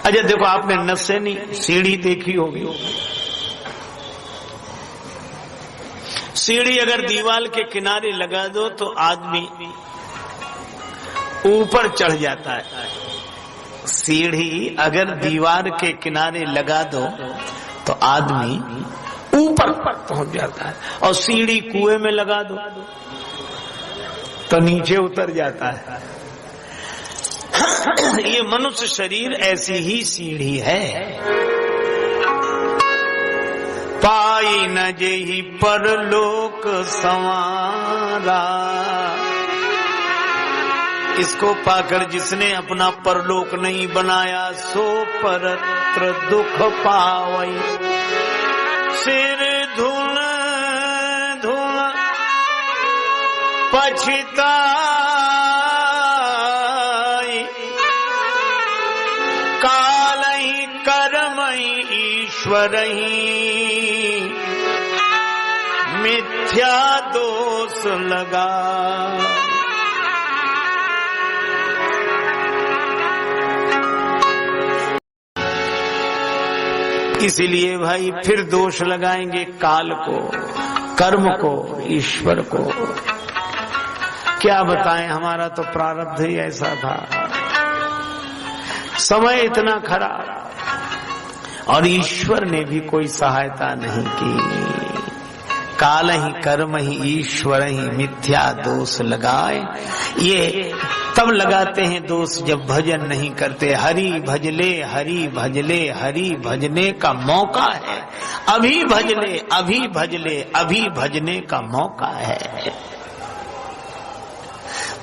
अच्छा देखो, आपने नसेनी सीढ़ी देखी होगी। सीढ़ी अगर दीवार के किनारे लगा दो तो आदमी ऊपर चढ़ जाता है। सीढ़ी अगर दीवार के किनारे लगा दो तो आदमी ऊपर पहुंच जाता है, और सीढ़ी कुएं में लगा दो तो नीचे उतर जाता है। ये मनुष्य शरीर ऐसी ही सीढ़ी है। पाई न जेहि परलोक संवारा, इसको पाकर जिसने अपना परलोक नहीं बनाया सो परत्र दुख पावई। सिर धुन धुन पछताई, कालहि कर्महि ईश्वरहि, मिथ्या दोष लगा। इसीलिए भाई फिर दोष लगाएंगे काल को, कर्म को, ईश्वर को। क्या बताएं, हमारा तो प्रारब्ध ही ऐसा था। समय इतना खराब, और ईश्वर ने भी कोई सहायता नहीं की। काल ही कर्म ही ईश्वर ही मिथ्या दोष लगाए। ये तब लगाते हैं दोष जब भजन नहीं करते। हरि भजले हरि भजले, हरि भजने का मौका है। अभी भजले अभी भजले, अभी भजने का मौका है।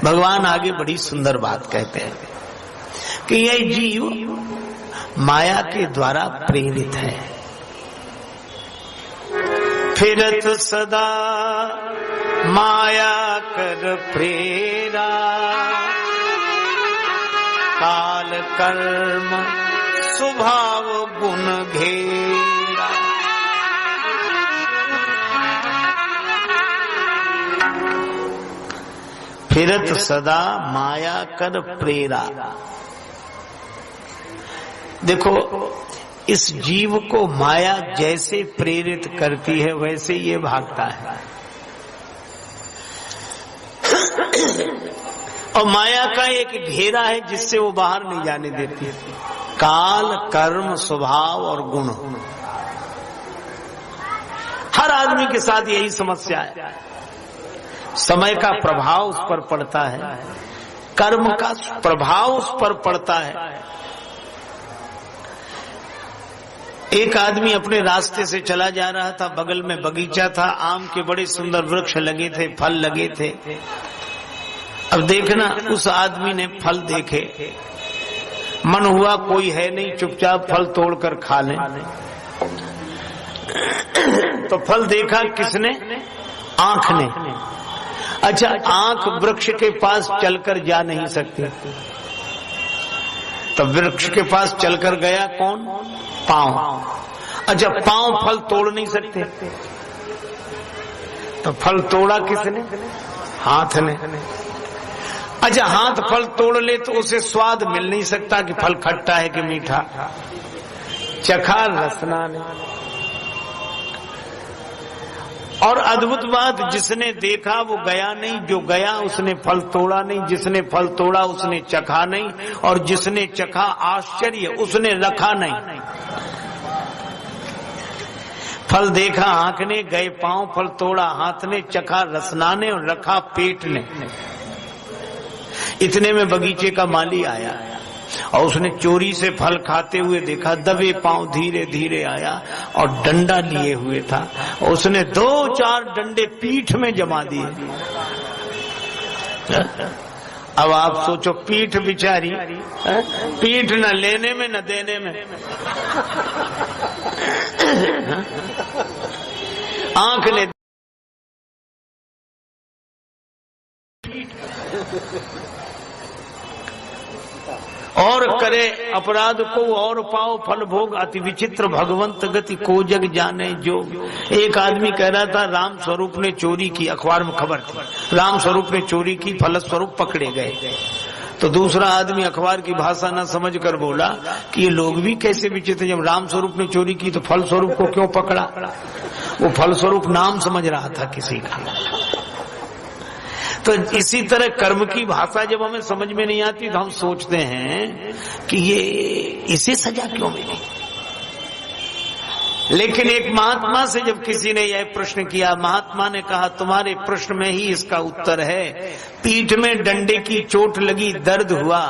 भगवान आगे बड़ी सुंदर बात कहते हैं कि यह जीव माया के द्वारा प्रेरित है, फिरत सदा माया कर प्रेरा, काल कर्म स्वभाव गुण घेरा। फिरत सदा माया कर प्रेरा। देखो, इस जीव को माया जैसे प्रेरित करती है वैसे ये भागता है। और माया का एक घेरा है जिससे वो बाहर नहीं जाने देती। काल कर्म स्वभाव और गुण, हर आदमी के साथ यही समस्या है। समय का प्रभाव उस पर पड़ता है, कर्म का प्रभाव उस पर पड़ता है। एक आदमी अपने रास्ते से चला जा रहा था, बगल में बगीचा था, आम के बड़े सुंदर वृक्ष लगे थे, फल लगे थे। अब देखना, उस आदमी ने फल देखे, मन हुआ कोई है नहीं, चुपचाप फल तोड़कर खा लें। तो फल देखा किसने? आंख ने। अच्छा, आंख वृक्ष के पास चलकर जा नहीं सकती, तो वृक्ष के पास चलकर गया कौन? पांव। अच्छा, पांव फल तोड़ नहीं सकते, तो फल तोड़ा किसने? हाथ ने। अच्छा, हाथ फल तोड़ ले तो उसे स्वाद मिल नहीं सकता कि फल खट्टा है कि मीठा, चखा रसना ने। और अद्भुत बात, जिसने देखा वो गया नहीं, जो गया उसने फल तोड़ा नहीं, जिसने फल तोड़ा उसने चखा नहीं, और जिसने चखा आश्चर्य उसने रखा नहीं। फल देखा आंख ने, गए पांव, फल तोड़ा हाथ ने, चखा रसना ने, और रखा पेट ने। इतने में बगीचे का माली आया और उसने चोरी से फल खाते हुए देखा, दबे पांव धीरे धीरे आया और डंडा लिए हुए था। उसने 2-4 डंडे पीठ में जमा दिए। अब आप सोचो, पीठ बिचारी, पीठ न लेने में न देने में। आंख ने और करे अपराध को और पाओ फल भोग, अति विचित्र भगवंत गति को जग जाने जो। एक आदमी कह रहा था, राम स्वरूप ने चोरी की, अखबार में खबर थी, राम स्वरूप ने चोरी की, फलस्वरूप पकड़े गए। तो दूसरा आदमी अखबार की भाषा न समझ कर बोला कि ये लोग भी कैसे विचित्र, जब राम स्वरूप ने चोरी की तो फल स्वरूप को क्यों पकड़ा? वो फल स्वरूप नाम समझ रहा था किसी का। तो इसी तरह कर्म की भाषा जब हमें समझ में नहीं आती तो हम सोचते हैं कि ये इसे सजा क्यों मिली। लेकिन एक महात्मा से जब किसी ने यह प्रश्न किया, महात्मा ने कहा तुम्हारे प्रश्न में ही इसका उत्तर है। पीठ में डंडे की चोट लगी, दर्द हुआ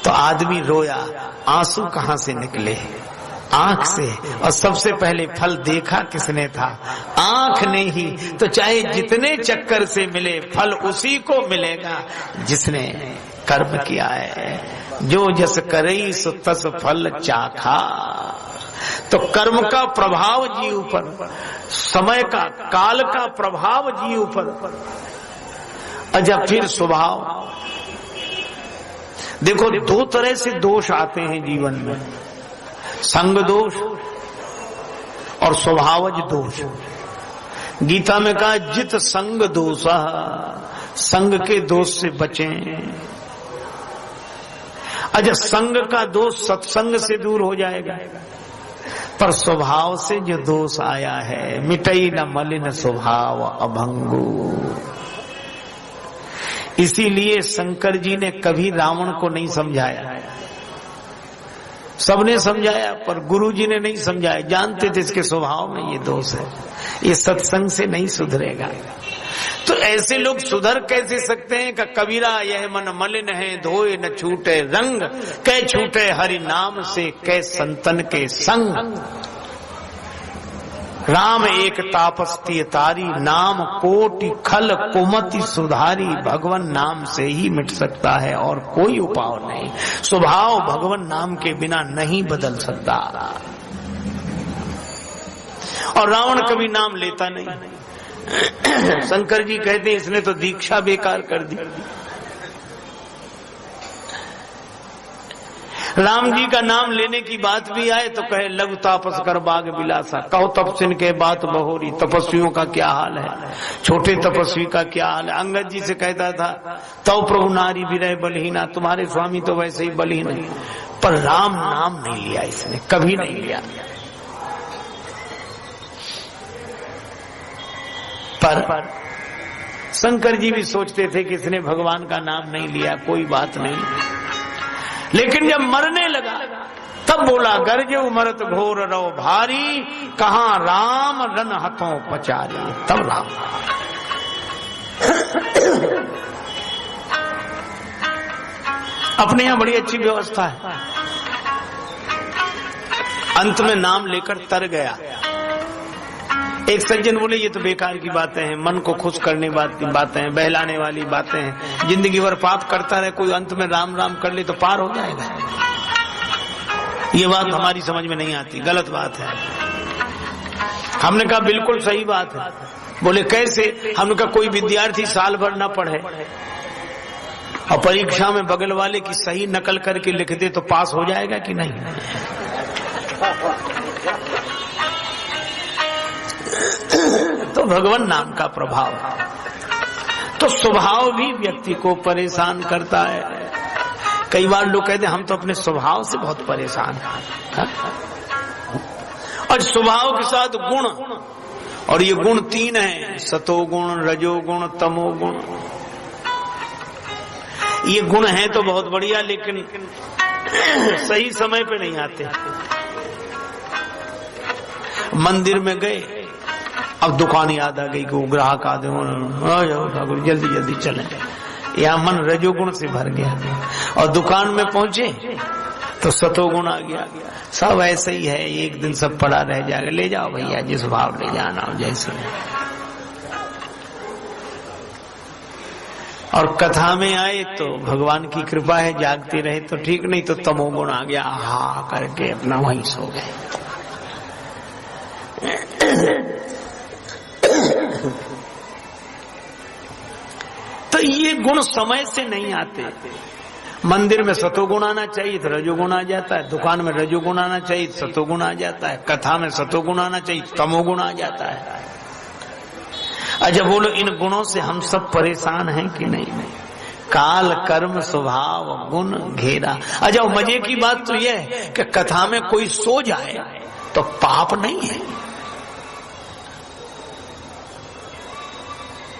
तो आदमी रोया, आंसू कहां से निकले? आंख से। और सबसे पहले फल देखा किसने था? आंख ने ही। तो चाहे जितने चक्कर से मिले फल उसी को मिलेगा जिसने कर्म किया है। जो जस करई सो तस फल चाखा। तो कर्म का प्रभाव जीव पर, समय का, काल का प्रभाव जीव पर। अच्छा, फिर स्वभाव देखो, दो तरह से दोष आते हैं जीवन में, संग दोष और स्वभावज दोष। गीता में कहा जित संग दोषा, संग के दोष से बचें। अच्छा, संग का दोष सत्संग से दूर हो जाएगा, पर स्वभाव से जो दोष आया है, मिटई न मलिन स्वभाव अभंगु। इसीलिए शंकर जी ने कभी रावण को नहीं समझाया। सबने समझाया पर गुरु जी ने नहीं समझाया, जानते थे इसके स्वभाव में ये दोष है, ये सत्संग से नहीं सुधरेगा। तो ऐसे लोग सुधर कैसे सकते हैं? का कबीरा यह मन मलिन है, धोए न छूटे रंग, कै छूटे हरि नाम से, कै संतन के संग। राम एक तापस्ती तारी, नाम कोटि खल कुमति सुधारी। भगवान नाम से ही मिट सकता है और कोई उपाय नहीं। स्वभाव भगवान नाम के बिना नहीं बदल सकता। और रावण कभी नाम लेता नहीं। शंकर जी कहते हैं इसने तो दीक्षा बेकार कर दी। राम जी का नाम लेने की बात भी आए तो कहे लघु तापस कर बाग बिलासा, कहो तपस्विन के बात बहोरी। तपस्वियों का क्या हाल है, छोटे तपस्वी का क्या हाल है। अंगद जी से कहता था तो प्रभु नारी विरह बलहीना, तुम्हारे स्वामी तो वैसे ही बलहीन है। पर राम नाम नहीं लिया इसने, कभी नहीं लिया। पर शंकर जी भी सोचते थे कि इसने भगवान का नाम नहीं लिया, कोई बात नहीं। लेकिन जब मरने लगा तब बोला गर्जे मरत घोर रो भारी, कहां राम रन हाथों पचारी। तब राम अपने यहां बड़ी अच्छी व्यवस्था है। अंत में नाम लेकर तर गया। एक सज्जन बोले ये तो बेकार की बातें हैं, मन को खुश करने बातें हैं, बहलाने वाली बातें हैं। जिंदगी भर पाप करता रहे, कोई अंत में राम राम कर ले तो पार हो जाएगा। ये बात हमारी समझ में नहीं आती, गलत बात है। हमने कहा बिल्कुल सही बात है। बोले कैसे? हमने कहा कोई विद्यार्थी साल भर न पढ़े और परीक्षा में बगल वाले की सही नकल करके लिख दे तो पास हो जाएगा कि नहीं? तो भगवान नाम का प्रभाव, तो स्वभाव भी व्यक्ति को परेशान करता है। कई बार लोग कहते हैं हम तो अपने स्वभाव से बहुत परेशान हैं। और स्वभाव के साथ गुण, और ये गुण तीन हैं, सतोगुण, रजोगुण, तमोगुण। ये गुण हैं तो बहुत बढ़िया, लेकिन सही समय पे नहीं आते। मंदिर में गए, अब दुकान याद आ गई कि ग्राहक आते हैं, जल्दी जल्दी चले। यहाँ मन रजोगुण से भर गया और दुकान में पहुंचे तो सतोगुण आ गया। सब ऐसे ही है, एक दिन सब पड़ा रह जाएगा। ले जाओ भैया, जिस भाव ले जाना हो जैसे। और कथा में आए तो भगवान की कृपा है, जागते रहे तो ठीक, नहीं तो तमोगुण आ गया, हा करके अपना वहीं सो गए। तो ये गुण समय से नहीं आते। मंदिर में सतोगुण आना चाहिए तो रजोगुण आ जाता है, दुकान में रजोगुण आना चाहिए तो सतोगुण आ जाता है, कथा में सतोगुण आना चाहिए तो तमोगुण आ जाता है। अच्छा बोलो, इन गुणों से हम सब परेशान हैं कि नहीं? काल कर्म स्वभाव गुण घेरा। अच्छा, मजे की बात तो यह है कि कथा में कोई सो जाए तो पाप नहीं है।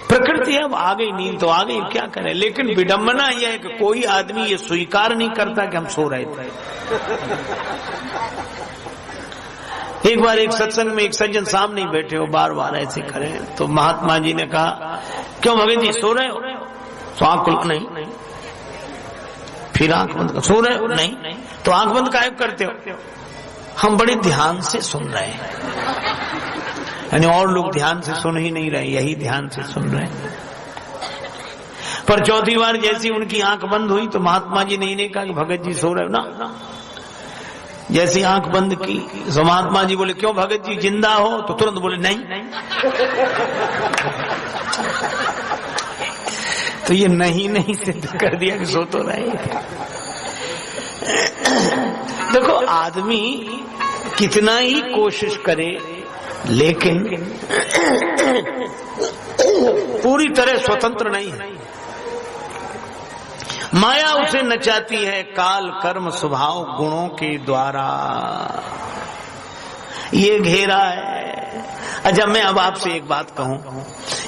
प्रकृति अब आ गई, नींद तो आ गई, क्या करें। लेकिन विडंबना यह है कि कोई आदमी ये स्वीकार नहीं करता कि हम सो रहे थे। एक बार एक सत्संग में एक सज्जन सामने ही बैठे हो, बार बार ऐसे खड़े, तो महात्मा जी ने कहा, क्यों भगत जी सो रहे हो? तो आंख खुल, नहीं। फिर आंख बंद कर, सो रहे हो? नहीं। तो आंख बंद काहे करते हो? हम बड़े ध्यान से सुन रहे हैं। यानी और लोग ध्यान से सुन ही नहीं रहे, यही ध्यान से सुन रहे हैं। पर चौथी बार जैसी उनकी आंख बंद हुई तो महात्मा जी ने कहा कि भगत जी सो रहे हो ना। जैसी आंख बंद की तो महात्मा जी बोले, क्यों भगत जी जिंदा हो? तो तुरंत बोले नहीं। तो ये नहीं सिद्ध कर दिया कि सो तो रहे। देखो, आदमी कितना ही कोशिश करे लेकिन पूरी तरह स्वतंत्र नहीं है। माया उसे नचाती है काल कर्म स्वभाव गुणों के द्वारा। ये घेरा है। अच्छा, मैं अब आपसे एक बात कहूं,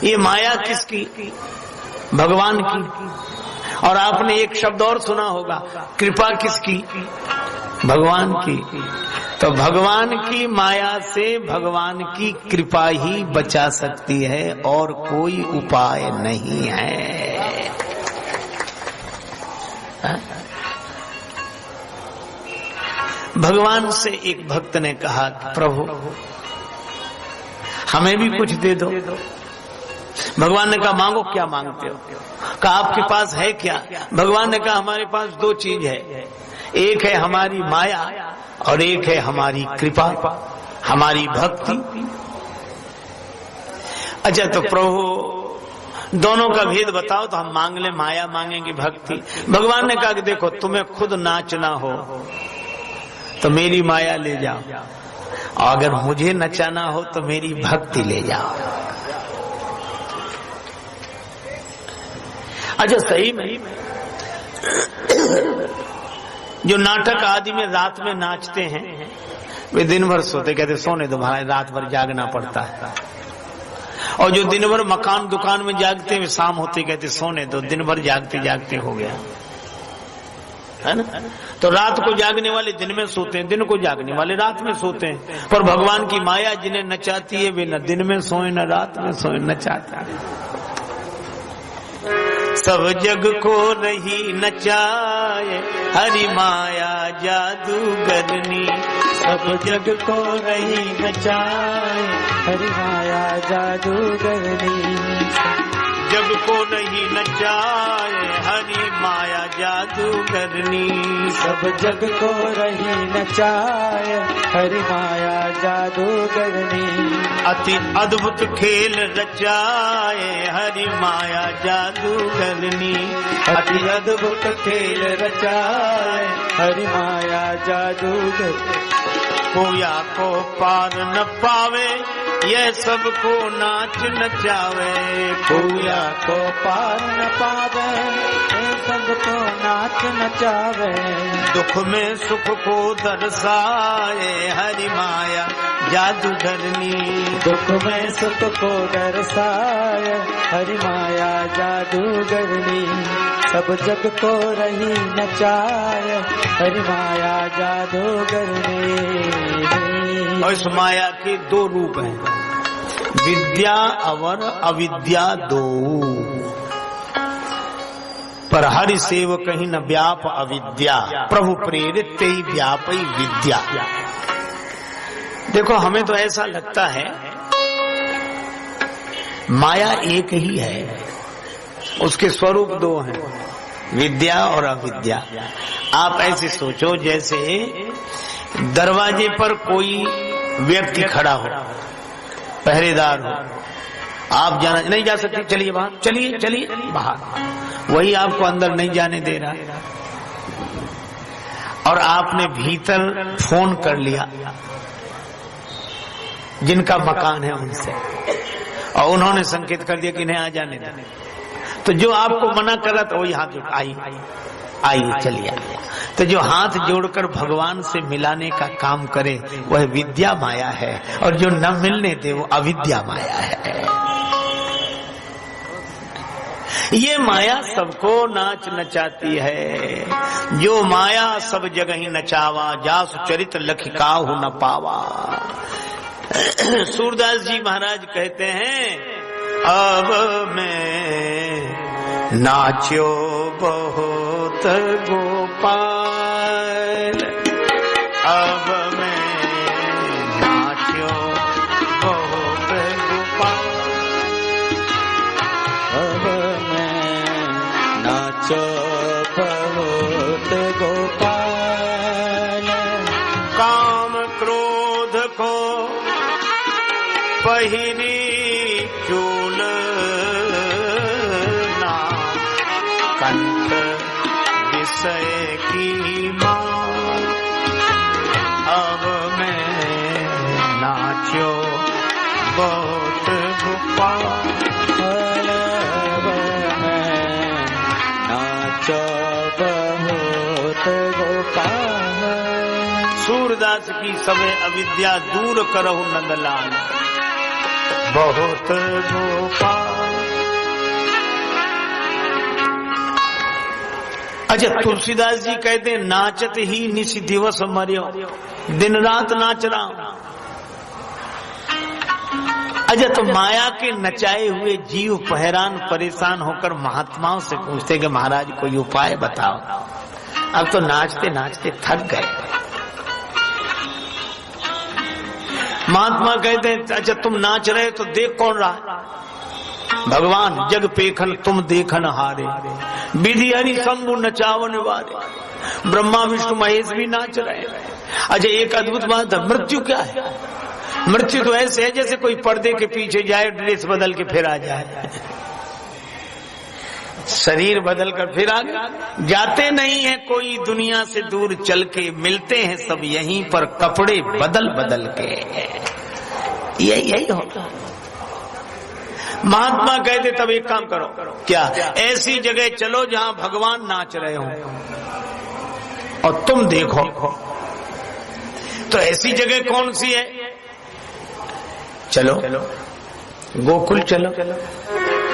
ये माया किसकी? भगवान की। और आपने एक शब्द और सुना होगा, कृपा किसकी? भगवान की। तो भगवान की माया से भगवान की कृपा ही बचा सकती है और कोई उपाय नहीं है। भगवान से एक भक्त ने कहा, प्रभु हमें भी कुछ दे दो। भगवान ने कहा, मांगो, क्या मांगते हो? कहा, आपके पास है क्या? भगवान ने कहा, हमारे पास दो चीज है, एक है हमारी माया और एक है हमारी कृपा, हमारी भक्ति। अच्छा, तो प्रभु दोनों का भेद बताओ तो हम मांग ले, माया मांगेंगे भक्ति। भगवान ने कहा कि देखो, तुम्हें खुद नाचना हो तो मेरी माया ले जाओ, और अगर मुझे नचाना हो तो मेरी भक्ति ले जाओ। अच्छा, सही में जो नाटक आदि में रात में नाचते हैं वे दिन भर सोते, कहते सोने दो भाई, रात भर जागना पड़ता है। और जो दिन भर मकान दुकान में जागते हैं शाम होते कहते सोने दो, दिन भर जागते जागते हो गया, है ना। तो रात को जागने वाले दिन में सोते हैं, दिन को जागने वाले रात में सोते हैं। पर भगवान की माया जिन्हें नचाती है वे न दिन में सोए न रात में सोए, नचाता है। सब जग को रही नचाए हरि माया जादूगरनी। सब जग को रही नचाए हरि माया जादूगरनी। जग को नहीं नचाए हरि माया जादूगरनी। सब जग को रही नचाए हरि माया जादूगरनी। अति अद्भुत खेल रचाए हरि माया जादूगरनी। अति अद्भुत खेल रचाए हरि माया जादूगरनी। कोया को पार न पावे यह सबको नाच नचावे। कोया को पार न पावे यह सबको नाच नचावे। दुख में सुख को दर्शाए हरि माया जादूगरनी। दुख में सुख को दर्शाए हरि माया जादूगरनी। सब जग को रही नचाए हरि माया जादूगरनी। और इस माया के दो रूप हैं, विद्या और अविद्या दो। पर हरि सेवक ही न व्याप अविद्या। प्रभु प्रेरित ते ही व्यापी विद्या। देखो, हमें तो ऐसा लगता है माया एक ही है, उसके स्वरूप दो हैं, विद्या और अविद्या। आप ऐसे सोचो जैसे दरवाजे पर कोई व्यक्ति खड़ा हो, पहरेदार हो, आप जाना नहीं जा सकते, चलिए बाहर, चलिए चलिए बाहर। वही आपको अंदर नहीं जाने दे रहा, और आपने भीतर फोन कर लिया जिनका मकान है उनसे, और उन्होंने संकेत कर दिया कि नहीं आ जाने दें। तो जो आपको मना कर रहा था वही हाथ जोड़, आइए चलिए। तो जो हाथ जोड़कर भगवान से मिलाने का काम करे वह विद्या माया है, और जो न मिलने दे वो अविद्या माया है। ये माया सबको नाच नचाती है। जो माया सब जगह ही नचावा, जासु चरित लखिकाहु न पावा। सूरदास जी महाराज कहते हैं, अब मैं नाच्यो बहुत गोपाल, अब मैं नाच्यो बहुत गोपाल, अब मैं नाचो बहुत गोपाल। काम क्रोध को पहिरी चूल, कंठ विषय की मां, अब मैं नाच्यो बहुत गोपाल, अब मैं नाचो बहुत गोपाल। सूरदास की सबे अविद्या दूर करहु नंदलाल, बहुत गोपाल। अच्छा, तुलसीदास जी कहते हैं, नाचत ही निश दिवस मर्यो, दिन रात नाच रहा हूं। अच्छा, तो माया के नचाए हुए जीव हैरान परेशान होकर महात्माओं से पूछते कि महाराज कोई उपाय बताओ, अब तो नाचते नाचते थक गए। महात्मा कहते हैं, अच्छा तुम नाच रहे तो देख कौन रहा? भगवान जग पेखन तुम देखन हारे, विधि हरि शंभु नचावन वारे। ब्रह्मा विष्णु महेश भी नाच रहे हैं। अच्छा, एक अद्भुत बात है, मृत्यु क्या है? मृत्यु तो ऐसे है जैसे कोई पर्दे के पीछे जाए, ड्रेस बदल के फिर आ जाए, शरीर बदल कर फिर आ गए। जाते नहीं है कोई दुनिया से दूर चल के, मिलते हैं सब यहीं पर कपड़े बदल बदल के। यही होता। महात्मा कहते तब एक काम करो, क्या? ऐसी जगह चलो जहां भगवान नाच रहे हो और तुम देखो। तो ऐसी जगह कौन सी है? चलो गोकुल चलो,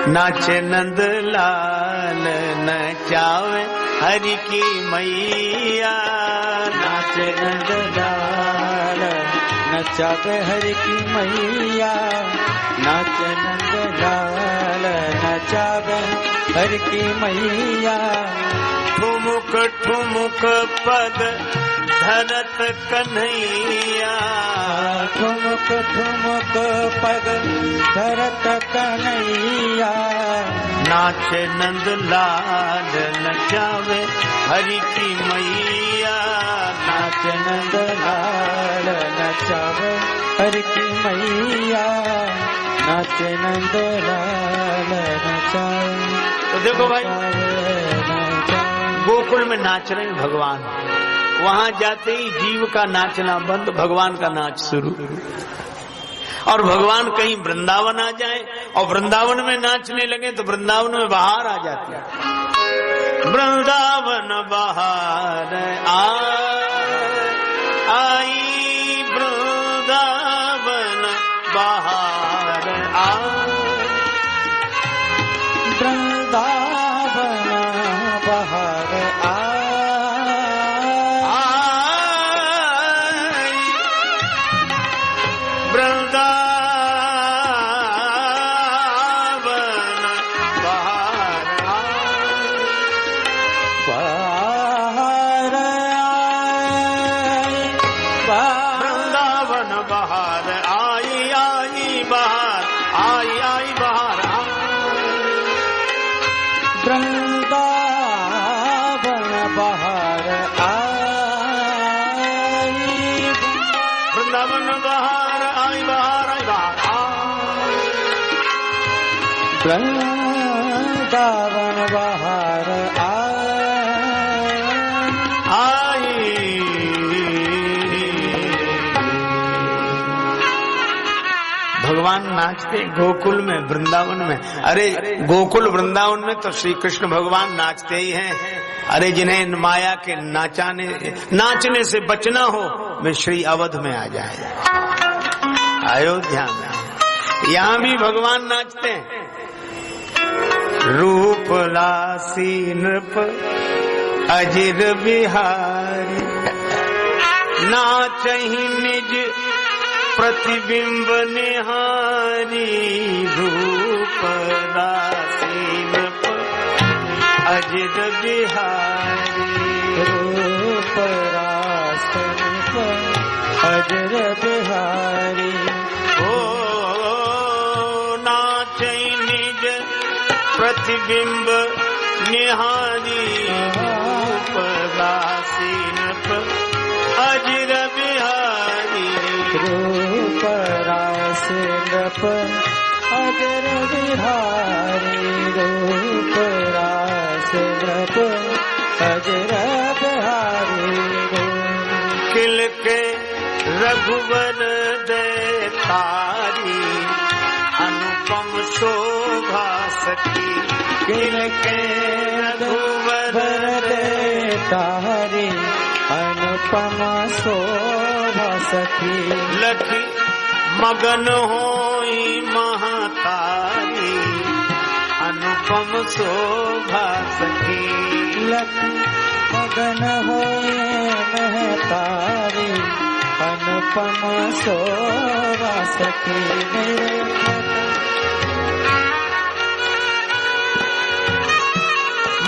नाचे नंद लाल नचावे हरि की मैया, नाचे नंद लाल नचावे हरि की मैया, नाचे नंद लाल नचावे हरि की मैया। ठुमुक ठुमुक पग धरत कन्हैया, ठुमुक ठुमुक पग धरत कन्हैया, नाचे नंद लाल नचावे हरि की मैया, नाचे नंद लाल नचावे हरि की मैया, नाचे नंद लाल नचावे। तो देखो भाई, गोकुल में नाच रहे हैं भगवान, वहां जाते ही जीव का नाचना बंद, भगवान का नाच शुरू। और भगवान कहीं वृंदावन आ जाए और वृंदावन में नाचने लगे तो वृंदावन में बाहर आ जाती है। वृंदावन बाहर आई, वृंदावन बाहर वृंदावन बाहर वृंदावन बाहर आई। भगवान नाचते गोकुल में, वृंदावन में। अरे गोकुल वृंदावन में तो श्री कृष्ण भगवान नाचते ही हैं। अरे जिन्हें माया के नाचने से बचना हो, वे श्री अवध में आ जाए, अयोध्या में। यहाँ भी भगवान नाचते हैं। रूप राशि नृप अजिर बिहारी, नाचहि निज प्रतिबिंब निहारी। रूप राशि नृप अजिर बिहारी, रूप राशि नृप अजिर बिहारी। ओ नाचहि निज प्रतिबिंब निहारी। रूप राशि नृप अजिर बिहारी, रूप राशि नृप अजिर बिहारी। रूप राशि नृप अजिर बिहारी। किल के रघुवर देतारी, अनुपम शोभा सखी। किल के रघुवर देतारी, अनुपम शोभा सखी। लखी मगन होई महतारी, अनुपम शोभा सखी। लखी मगन होए महतारी, अनुपम शोभा सखी। मेरे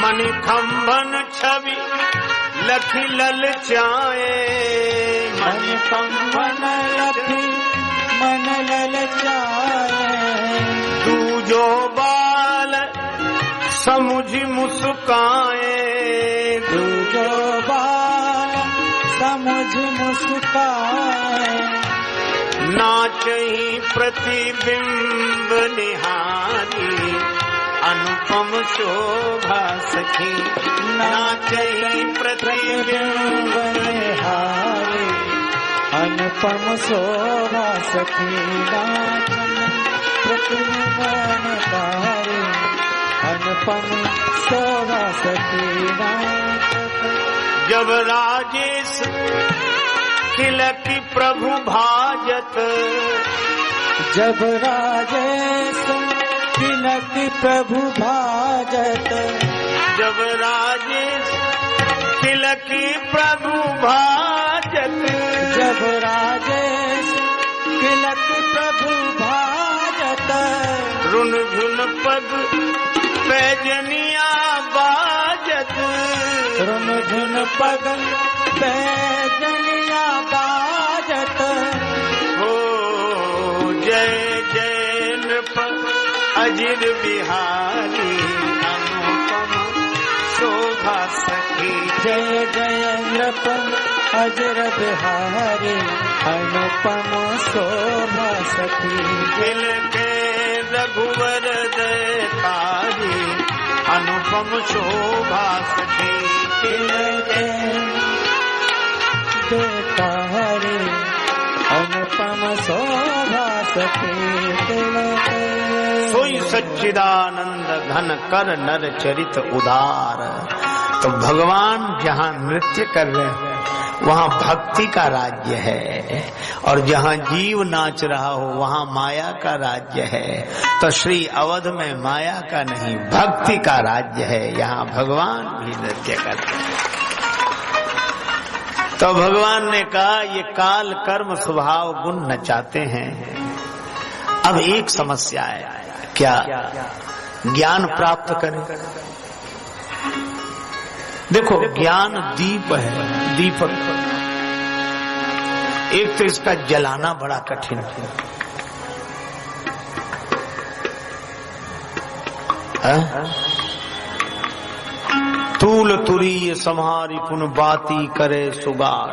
मणि खंभन छवि लखी ललचाए। मन कंबन लखी मन ललचाए। तू जो बाल समुझ मुस्काए। तू जो बाल समुझ मुस्काए। नाचहि प्रतिबिंब निहारी, अनुपम शोभा सखी। नाचहि प्रतिबिंब निहारी, अनुपम शोभा सखी। नाचहि प्रतिबिंब निहारी, अनुपम शोभा सखी। जब राजेश तिलकी प्रभु भाजत। जब राजेश तिलकी प्रभु भाजत। जब राजेश तिलकी प्रभु भाजत। जब राजेश तिलकी प्रभु भाजत। रुन झुन पग पैजनिया बाजत। रुन झुन पग पैजनिया बाजत। हो जय जय नृप अजिर बिहारी, अनुपम शोभा सखी। जय जय नृप अजिर बिहारी, अनुपम शोभा सखी। दिल के रघुवर देतारी, अनुपम शोभा सखी। दिल के देतारी, अनुपम शोभा सखी। दिल के सोई सच्चिदानंद घन कर नर चरित उदार। तो भगवान जहाँ नृत्य कर रहे हैं वहाँ भक्ति का राज्य है, और जहाँ जीव नाच रहा हो वहाँ माया का राज्य है। तो श्री अवध में माया का नहीं भक्ति का राज्य है, यहाँ भगवान भी नृत्य करते हैं। तो भगवान ने कहा ये काल कर्म स्वभाव गुण नचाते हैं। अब एक समस्या है, क्या ज्ञान प्राप्त करें? देखो ज्ञान दीप है, दीपक। एक तो इसका जलाना बड़ा कठिन है, तूल तुरी सम्हारी पुन बाती करे सुगार।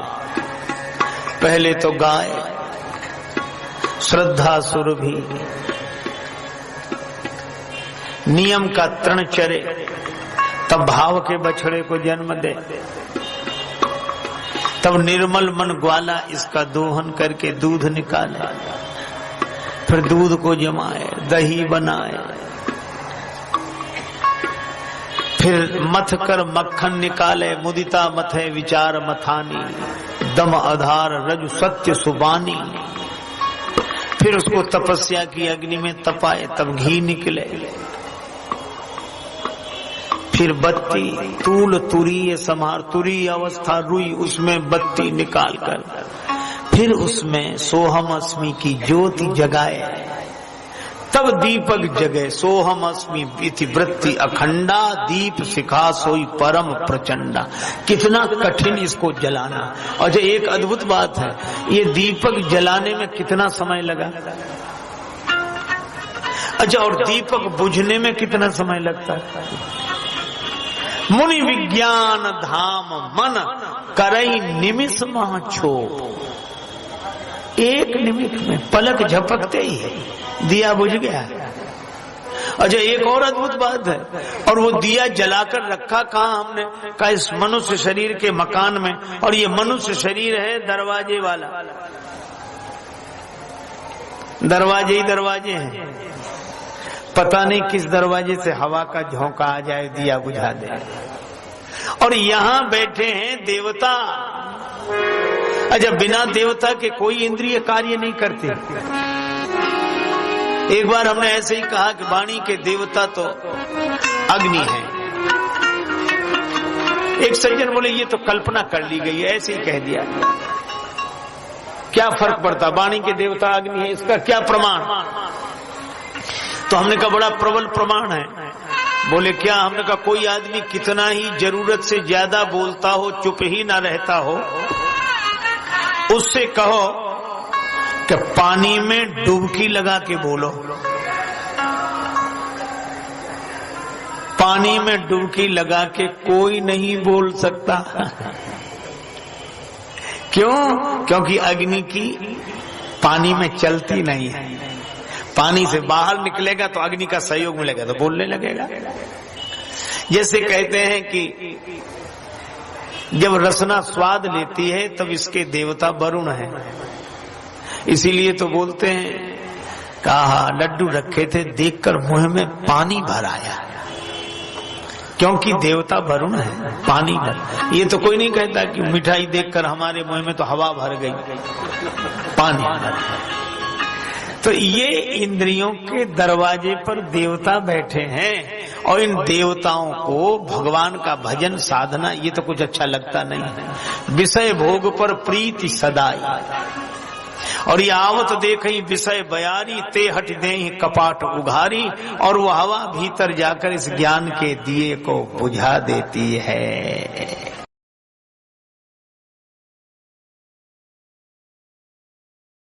पहले तो गाय श्रद्धा सुरभि नियम का तृण चरे, तब भाव के बछड़े को जन्म दे, तब निर्मल मन ग्वाला इसका दोहन करके दूध निकाले, फिर दूध को जमाए, दही बनाए, फिर मथ कर मक्खन निकाले, मुदिता मथे विचार मथानी, दम आधार रज सत्य सुबानी। फिर उसको तपस्या की अग्नि में तपाए, तब घी निकले। फिर बत्ती, तूल तुरीय समार, तुरीय अवस्था रुई, उसमें बत्ती निकालकर फिर उसमें सोहम अस्मि की ज्योति जगाए, तब दीपक जगे। सोहम अस्मि इति वृत्ति अखंडा, दीप शिखा सोई परम प्रचंडा। कितना कठिन इसको जलाना। और जो एक अद्भुत बात है, ये दीपक जलाने में कितना समय लगा। अच्छा, और दीपक बुझने में कितना समय लगता है। मुनि विज्ञान धाम मन करई निमिष मह छोप। एक निमिष में पलक झपकते ही दिया बुझ गया। अच्छा, एक और अद्भुत बात है, और वो दिया जलाकर रखा कहाँ हमने, का इस मनुष्य शरीर के मकान में। और ये मनुष्य शरीर है दरवाजे वाला, दरवाजे ही दरवाजे हैं। पता नहीं किस दरवाजे से हवा का झोंका आ जाए, दिया बुझा दे। और यहां बैठे हैं देवता। अच्छा, बिना देवता के कोई इंद्रिय कार्य नहीं करते। एक बार हमने ऐसे ही कहा कि वाणी के देवता तो अग्नि है। एक सज्जन बोले ये तो कल्पना कर ली गई है, ऐसे ही कह दिया, क्या फर्क पड़ता, वाणी के देवता अग्नि है, इसका क्या प्रमाण। तो हमने कहा बड़ा प्रबल प्रमाण है। बोले क्या। हमने कहा कोई आदमी कितना ही जरूरत से ज्यादा बोलता हो, चुप ही ना रहता हो, उससे कहो कि पानी में डुबकी लगा के बोलो। पानी में डुबकी लगा के कोई नहीं बोल सकता। क्यों? क्योंकि अग्नि की पानी में चलती नहीं है। पानी से बाहर निकलेगा तो अग्नि का सहयोग मिलेगा तो बोलने लगेगा। जैसे कहते हैं कि जब रसना स्वाद लेती है तब इसके देवता वरुण है, इसीलिए तो बोलते हैं, कहा लड्डू रखे थे देखकर मुंह में पानी भर आया, क्योंकि देवता वरुण है, पानी भर। ये तो कोई नहीं कहता कि मिठाई देखकर हमारे मुंह में तो हवा भर गई, पानी भर। तो ये इंद्रियों के दरवाजे पर देवता बैठे हैं, और इन देवताओं को भगवान का भजन साधना ये तो कुछ अच्छा लगता नहीं है। विषय भोग पर प्रीति सदाई, और ये आवत देखई विषय बयारी, ते हट देहि कपाट उघारी। और वो हवा भीतर जाकर इस ज्ञान के दिए को बुझा देती है।